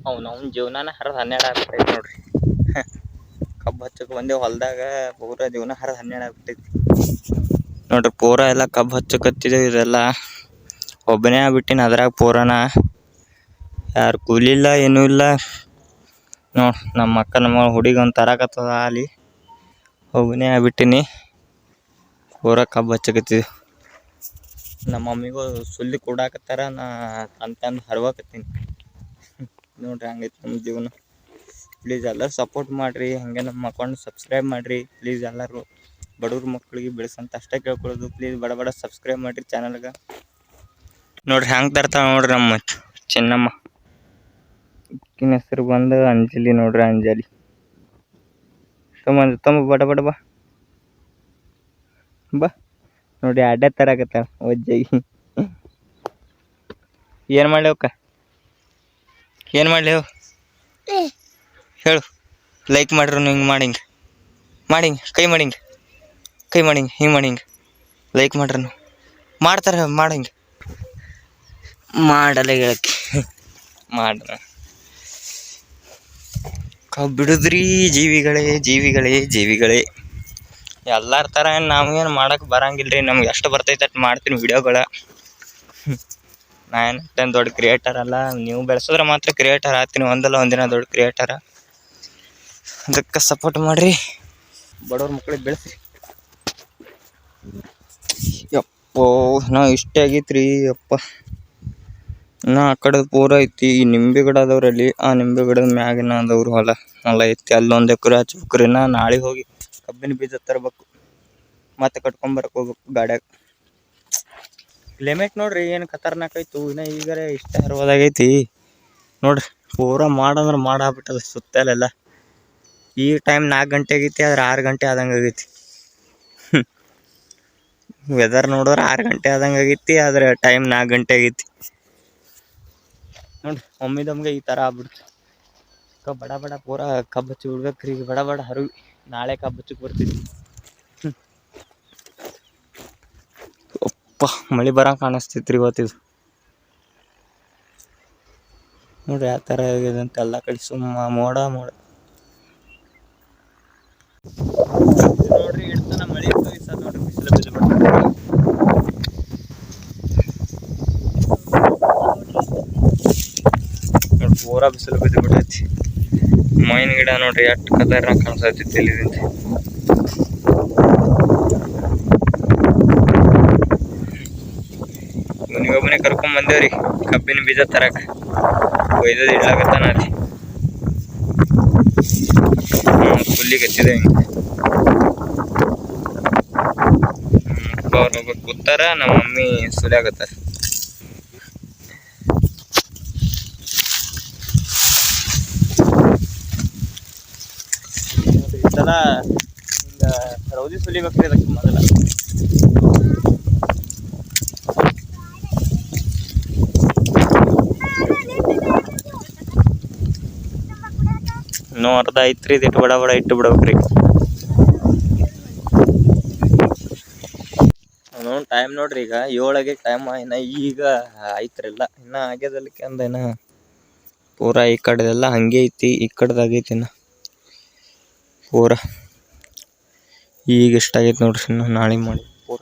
ಅವ್ನ ಜೀವನಾನ ಹರಿದು 12 ಆಗ್ಬಿಟ್ಟೈತಿ ನೋಡ್ರಿ. ಕಬ್ಬು ಹಚ್ಚಕ್ಕೆ ಬಂದೇವು ಹೊಲ್ದಾಗ, ಪೂರ ಜೀವನ ಹರಿದು 12 ಆಗ್ಬಿಟ್ಟೈತಿ ನೋಡ್ರಿ. ಪೂರ ಎಲ್ಲ ಕಬ್ಬು ಹಚ್ಚಕತ್ತಿದ್ದೇವೆ. ಇದೆಲ್ಲ ಒಬ್ಬನೇ ಆಗ್ಬಿಟ್ಟಿನ ಅದ್ರಾಗ ಪೂರನ. ಯಾರು ಕೂಲಿ ಇಲ್ಲ, ಏನೂ ಇಲ್ಲ ನೋಡಿ. ನಮ್ಮ ಅಕ್ಕ ನಮ್ಮ ಹುಡುಗಿ ಒಂದು ತರಾಕತ್ತದ ಅಲ್ಲಿ, ಒಬ್ಬನೇ ಆಗ್ಬಿಟ್ಟಿನಿ. ಪೂರ ಕಬ್ಬು ಹಚ್ಚಕತ್ತಿದ್ವಿ. ನಮ್ಮ ಮಮ್ಮಿಗೂ ಸುಲ್ಲಿ ಕೊಡಾಕತ್ತಾರ, ನಾ ತಂದು ಹರ್ವಾಕತ್ತೀನಿ ನೋಡ್ರಿ. ಹಂಗೈತಿ ನಮ್ಮ ಜೀವನ. ಪ್ಲೀಸ್ ಎಲ್ಲರೂ ಸಪೋರ್ಟ್ ಮಾಡಿರಿ. ಹಾಗೆ ನಮ್ಮ ಅಕೌಂಟ್ ಸಬ್ಸ್ಕ್ರೈಬ್ ಮಾಡಿರಿ ಪ್ಲೀಸ್. ಎಲ್ಲರೂ ಬಡವ್ರ ಮಕ್ಳಿಗೆ ಬೆಳೆಸಂತ ಅಷ್ಟೇ ಕೇಳ್ಕೊಳ್ಳೋದು. ಪ್ಲೀಸ್ ಬಡ ಸಬ್ಸ್ಕ್ರೈಬ್ ಮಾಡಿರಿ ಚಾನಲ್ಗೆ. ನೋಡ್ರಿ ಹೆಂಗೆ ತರ್ತಾಳೆ ನೋಡ್ರಿ ನಮ್ಮ ಚಿನ್ನಮ್ಮ. ಇಕ್ಕಿನ ಹೆಸರು ಬಂದು ಅಂಜಲಿ ನೋಡ್ರಿ. ಅಂಜಲಿ ತುಂಬ ಬಡ ಬಾ ಬಾ ನೋಡಿ. ಅಡ್ಡ ತರಾಕತ್ತಾಳ ಒಜ್ಜಾಗಿ. ಏನು ಮಾಡ್ಲಿ ಅವಕ್ಕ, ಏನು ಮಾಡಲಿ ಹೇಳು. ಲೈಕ್ ಮಾಡ್ರು ಹಿಂಗೆ ಮಾಡಿಂಗೆ ಕೈ ಮಾಡಿಂಗೆ ಹಿಂಗೆ ಮಾಡಿಂಗೆ ಲೈಕ್ ಮಾಡ್ರು. ಮಾಡ್ತಾರೆ ಮಾಡಂಗೆ ಮಾಡಲ್ಲ ಹೇಳಕ್ಕೆ ಮಾಡ್ರ. ಬಿಡುದ್ರಿ ಜೀವಿಗಳೇ ಎಲ್ಲರ ಥರ ನಮಗೇನು ಮಾಡೋಕೆ ಬರಂಗಿಲ್ಲ ರೀ. ನಮ್ಗೆ ಎಷ್ಟು ಬರ್ತೈತೆ ಅಷ್ಟು ಮಾಡ್ತೀನಿ ವಿಡಿಯೋಗಳ. ನಾನು ಅಷ್ಟೇನು ದೊಡ್ಡ ಕ್ರಿಯೇಟರ್ ಅಲ್ಲ. ನೀವು ಬೆಳೆಸಿದ್ರೆ ಮಾತ್ರ ಕ್ರಿಯೇಟರ್ ಆಗ್ತೀನಿ, ಒಂದಲ್ಲ ಒಂದಿನ ದೊಡ್ಡ ಕ್ರಿಯೇಟರ. ಅದಕ್ಕೆ ಸಪೋರ್ಟ್ ಮಾಡಿರಿ, ಬಡವ್ರ ಮಕ್ಳಿಗೆ ಬೆಳೆಸ್ರಿ. ಯಪ್ಪೋ ನಾ ಇಷ್ಟೇ ಆಗೈತ್ರಿ ಯಪ್ಪ. ನಾ ಆ ಕಡೆ ಪೂರ ಐತಿ. ಈ ನಿಂಬೆ ಗಿಡ ಅದಾವ್ರಲ್ಲಿ, ಆ ನಿಂಬೆ ಗಿಡದ ಮ್ಯಾಗಿನ ಅದವ್ರು ಹೊಲ ಐತಿ. ಅಲ್ಲೊಂದು ಎಕರೆ ಹಚ್ಬೇಕ್ರಿ. ನಾ ನಾಳೆ ಹೋಗಿ ಕಬ್ಬಿನ ಬೀಜ ತರ್ಬೇಕು, ಮತ್ತೆ ಕಟ್ಕೊಂಬರಕ್ಕೆ ಹೋಗ್ಬೇಕು ಗಾಡ್ಯಾಗ. ಕ್ಲೈಮೇಟ್ ನೋಡ್ರಿ ಏನು ಖತರ್ನಾಕ್ ಆಯ್ತು. ಇನ್ನು ಈಗಾರೆ ಇಷ್ಟ ಹರ್ವದಾಗೈತಿ ನೋಡ್ರಿ. ಪೂರ ಮಾಡಂದ್ರೆ ಆಗ್ಬಿಟ್ಟದ ಸುತ್ತಲೆಲ್ಲ. ಈ ಟೈಮ್ 4 ಗಂಟೆ ಆಗೈತಿ, ಆದ್ರೆ 6 ಗಂಟೆ ಆದಂಗೆ ಆಗೈತಿ. ವೆದರ್ ನೋಡಿದ್ರೆ 6 ಗಂಟೆ ಆದಂಗೆ ಆಗೈತಿ, ಆದರೆ ಟೈಮ್ 4 ಗಂಟೆ ಆಗೈತಿ ನೋಡ್ರಿ. ಒಮ್ಮಿದಮ್ಗೆ ಈ ಥರ ಆಗ್ಬಿಡ್ತು. ಬಡ ಪೂರ ಕಬ್ಬು ಹಚ್ಚಿ ಬಿಡ್ಬೇಕ್ರಿ. ಬಡ ಹರಿವಿ ನಾಳೆ ಕಬ್ಬು ಹಚ್ಚಕ್ಕೆ ಬರ್ತಿದ್ವಿ. ಅಪ್ಪ ಮಳೆ ಬರಂಗೆ ಕಾಣಿಸ್ತೈತ್ರಿ ಇವತ್ತಿದು ನೋಡ್ರಿ. ಯಾವ ಥರ ಆಗಿದೆ ಅಂತ ಎಲ್ಲ ಕಡೆ ಸುಮ್ಮ ಮೋಡ ನೋಡ್ರಿ. ಇಡ್ತಾನ ಮಳೆ ಇತ್ತು ಈ ಸಲ ನೋಡ್ರಿ, ಬಿಸಿಲು ನೋಡಿ. ಪೂರ ಬಿಸಿಲು ಬಿದ್ದು ಬಿಟ್ಟೈತಿ. ಮೈನ್ ಗಿಡ ನೋಡ್ರಿ ಎಷ್ಟು ಖತರ್ನಾಕ್ ಕಾಣಿಸ್ತೈತಿ ಇಲ್ಲಿಂದ. ಇವನಿಗೊಬ್ಬನೇ ಕರ್ಕೊಂಡ್ ಬಂದೇವ್ರಿ ಕಬ್ಬಿನ ಬೀಜ ತರಕ. ಒಯ್ದದ್ ಇಡ್ಲಾಗತ್ತಾನ ಅಲ್ಲಿ ಹುಲ್ಲಿಗೆ ಹಚ್ಚಿದೆ. ಹಿಂಗೆ ಅವ್ರು ಹೋಗ್ಬೇಕು ಕೂತಾರ, ನಮ್ಮ ಮಮ್ಮಿ ಸುಲಿಯಾಗತ್ತಾರ. ಈ ಸಲ ಹಿಂಗೆ ರೌದಿ ಸುಲಿಬೇಕ್ರಿ ಅದಕ್ಕೆ ಮೊದಲ. ಇನ್ನೂ ಅರ್ಧ ಐತ್ರಿ. ಇದು ಬಡ ಇಟ್ಟು ಬಿಡ್ಬೇಕ್ರಿ. ಟೈಮ್ ನೋಡ್ರಿ, ಈಗ 7 ಆಗೈತಿ ಟೈಮ್. ಇನ್ನು ಈಗ ಆಯ್ತ್ರಿಲ್ಲ, ಇನ್ನು ಆಗ್ಯದಲ್ಲಿಕ್ಕೆ ಅಂದ. ಇನ್ನು ಪೂರ ಈ ಕಡೆದೆಲ್ಲ ಹಂಗೆ ಐತಿ, ಈ ಕಡೆದಾಗೈತಿ ಇನ್ನು ಪೂರ. ಈಗ ಇಷ್ಟ ಆಗೈತಿ ನೋಡ್ರಿ. ಇನ್ನು ನಾಳೆ ಮಾಡಿ ಪೂರ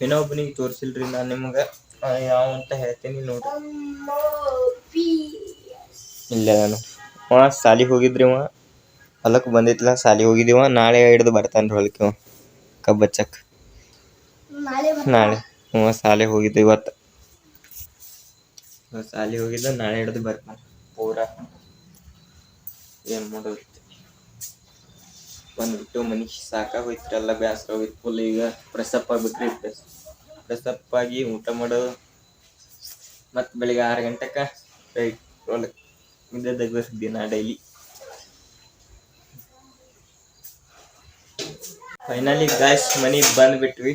ಇನ್ನೊಬ್ಬನಿಗೆ ತೋರಿಸಿಲ್ರಿ ನಾನು ನಿಮ್ಗೆ. ಯಾವ ಅಂತ ಹೇಳ್ತೀನಿ ನೋಡ್ರಿ. ಇಲ್ಲ ನಾನು ಸಾಲಿಗೆ ಹೋಗಿದ್ರಿ. ಹೊಲಕ್ಕೆ ಬಂದಿತ್ತಲ್ಲ, ಸಾಲಿಗೆ ಹೋಗಿದ್ದೀವ. ನಾಳೆ ಹಿಡ್ದು ಬರ್ತಾನೆ ಹೊಲಕ್ಕೆ ಕಬ್ಬು ಹಚ್ಚಕ್ಕೆ. ನಾಳೆ ಶಾಲೆಗೆ ಹೋಗಿದ್ದೆ. ಇವತ್ತು ಶಾಲೆಗೆ ಹೋಗಿದ್ದ, ನಾಳೆ ಹಿಡ್ದು ಬರ್ತಾನೆ ಪೂರ. ಏನು ಮಾಡೋದು, ಬಂದ್ಬಿಟ್ಟು ಮನೆ ಸಾಕಾಗೋಯ್ತು. ಎಲ್ಲ ಬೇಸರ ಹೋಗಿತ್ತು ಫುಲ್. ಈಗ ಫ್ರೆಶಪ್ ಆಗ್ಬಿಟ್ರಿ. ಫ್ರೆಶಪ್ ಆಗಿ ಊಟ ಮಾಡೋದು, ಮತ್ತು ಬೆಳಿಗ್ಗೆ 6 ಗಂಟೆಗೆ ಹೊಲಕ್ಕೆ ಇದ್ದದಾಗ ದಿನ ಡೈಲಿ. ಫೈನಲಿ ಗಾಯ್ಸ್ ಮನೆಗೆ ಬಂದ್ಬಿಟ್ವಿ.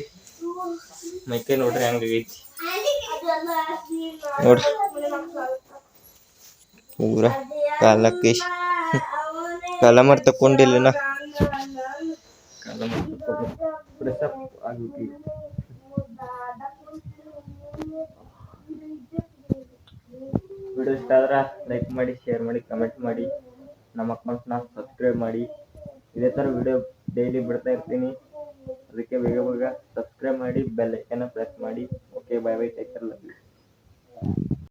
ಮೈಕೈ ನೋಡ್ರಿ ಹಂಗಾಗೈತಿ ನೋಡ್ರಿ. ಪೂರ ಕಾಲ ಮರ್ ತಕೊಂಡಿಲ್ಲ. ಇಷ್ಟ ಆದ್ರೆ ಲೈಕ್ ಮಾಡಿ, ಶೇರ್ ಮಾಡಿ, ಕಮೆಂಟ್ ಮಾಡಿ, ನಮ್ಮ ಅಕೌಂಟ್ನ ಸಬ್ಸ್ಕ್ರೈಬ್ ಮಾಡಿ. ಇದೇ ಥರ ವಿಡಿಯೋ ಡೈಲಿ ಬಿಡ್ತಾ ಇರ್ತೀನಿ. ಅದಕ್ಕೆ ಬೇಗ ಬೇಗ ಸಬ್ಸ್ಕ್ರೈಬ್ ಮಾಡಿ, ಬೆಲ್ ಐಕನ್ನ ಪ್ರೆಸ್ ಮಾಡಿ. Okay, bye bye, take care, love you.